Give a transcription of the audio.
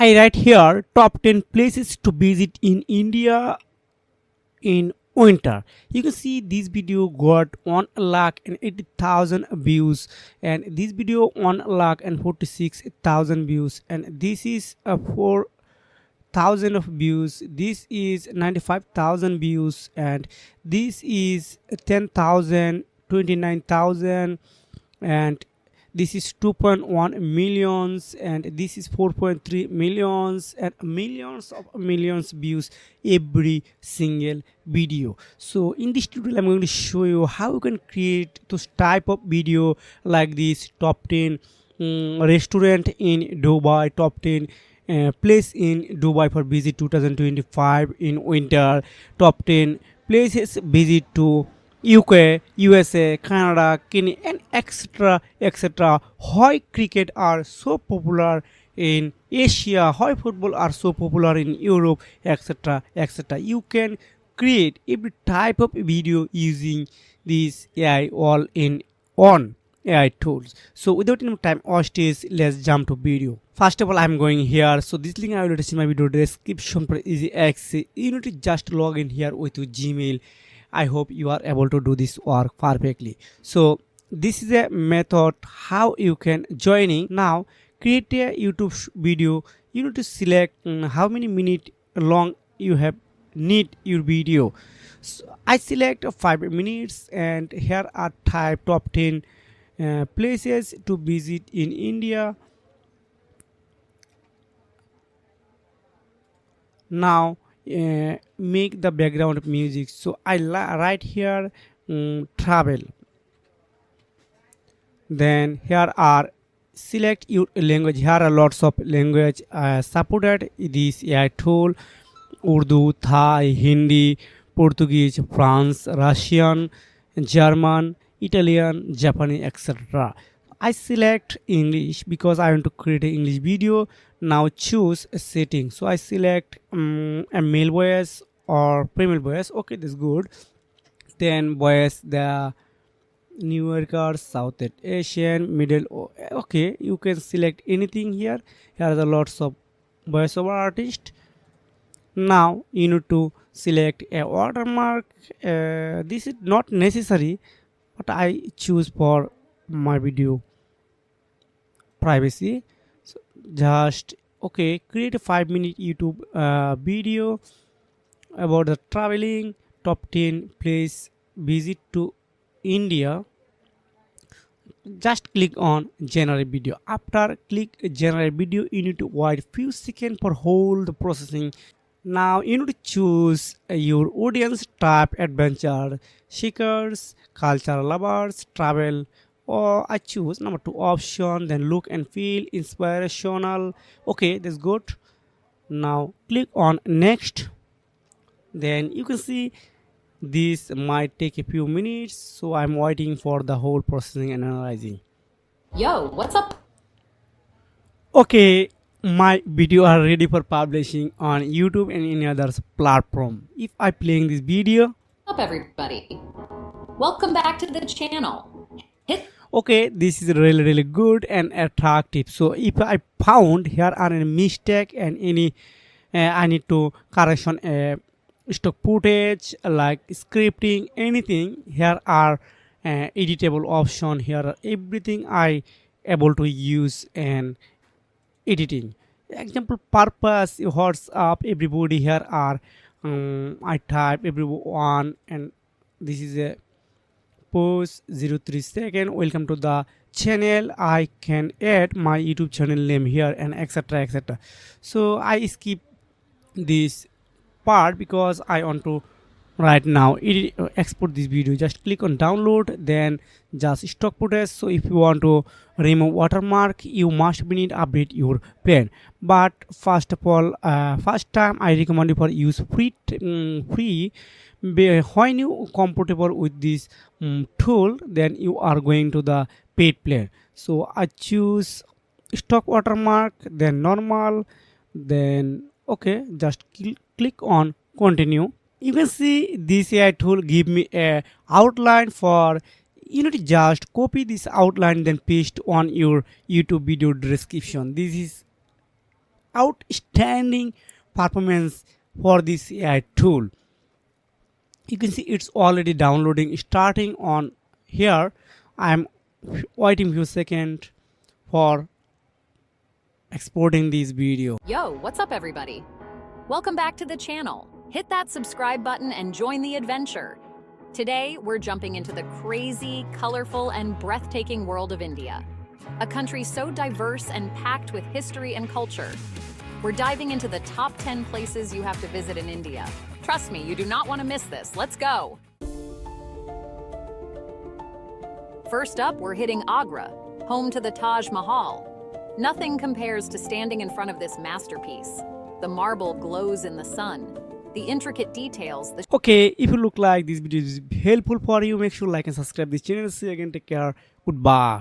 I write here top 10 places to visit in India in winter. You can see this video got 1,80,000 views, and this video 1,46,000 views, and this is a 4,000 of views. This is 95,000 views, and this is 10,000, 29,000, and this is 2.1 millions, and this is 4.3 millions, and millions views every single video. So in this tutorial I'm going to show you how you can create those type of video like this: top 10 restaurant in Dubai, top 10 place in Dubai for visit 2025 in winter, top 10 places visit to UK, USA, Canada, Kenya, and etc. etc. Why cricket are so popular in Asia, why football are so popular in Europe, etc. etc. You can create every type of video using these AI all in one AI tools. So without any time wastage, let's jump to video. First of all, I'm going here. So this link I will see my video description for easy access. You need to just log in here with your Gmail. I hope you are able to do this work perfectly. So this is a method how you can joining. Now create a YouTube video. You need to select how many minute long you have need your video. So I select 5 minutes, and here are type top 10 places to visit in India. Now make the background music. So I write here travel. Then here are select your language. Here are lots of language supported this AI tool: Urdu, Thai, Hindi, Portuguese, France, Russian, German, Italian, Japanese, etc. I select English because I want to create an English video. Now choose a setting. So I select a male voice or female voice. Okay, that's good. Then voice the New Yorker, South Asian, Middle. Okay, you can select anything here. Here are the lots of voiceover artists. Now you need to select a watermark. This is not necessary, but I choose for my video privacy. So just okay, create a 5-minute YouTube video about the traveling, top 10 place visit to India. Just click on generate video. After click generate video, you need to wait few seconds for whole the processing. Now you need to choose your audience type: adventure seekers, culture lovers, travel, or I choose number 2 option. Then look and feel inspirational. Okay, that's good. Now click on next. Then you can see this might take a few minutes, so I'm waiting for the whole processing and analyzing. Yo, what's up? Okay, my video are ready for publishing on YouTube and any other platform. If I playing this video, What's up, everybody? Welcome back to the channel. Hit okay, this is really good and attractive. So if I found here are any mistake and any I need to correction stock footage like scripting, anything, here are editable option. Here are everything I able to use and editing. Example purpose, what's up everybody, here are I type everyone, and this is a post 03 second. Welcome to the channel. I can add my YouTube channel name here and etc etc. So I skip this part because I want to right now export this video. Just click on download, then just stock footage. So if you want to remove watermark, you must be need update your plan. But first of all, first time I recommend you for use free when you comfortable with this tool, then you are going to the paid plan. So I choose stock watermark, then normal, then okay, just click on continue. You can see this AI tool give me a outline for you need to just copy this outline, then paste on your YouTube video description. This is outstanding performance for this AI tool. You can see it's already downloading, starting on here. I'm waiting few seconds for exporting this video. Yo, what's up everybody? Welcome back to the channel. Hit that subscribe button and join the adventure. Today, we're jumping into the crazy, colorful, and breathtaking world of India. A country so diverse and packed with history and culture. We're diving into the top 10 places you have to visit in India. Trust me, you do not want to miss this. Let's go. First up, we're hitting Agra, home to the Taj Mahal. Nothing compares to standing in front of this masterpiece. The marble glows in the sun. The intricate details. Okay, if you look like this video is helpful for you, make sure like and subscribe this channel. See you again. Take care. Goodbye.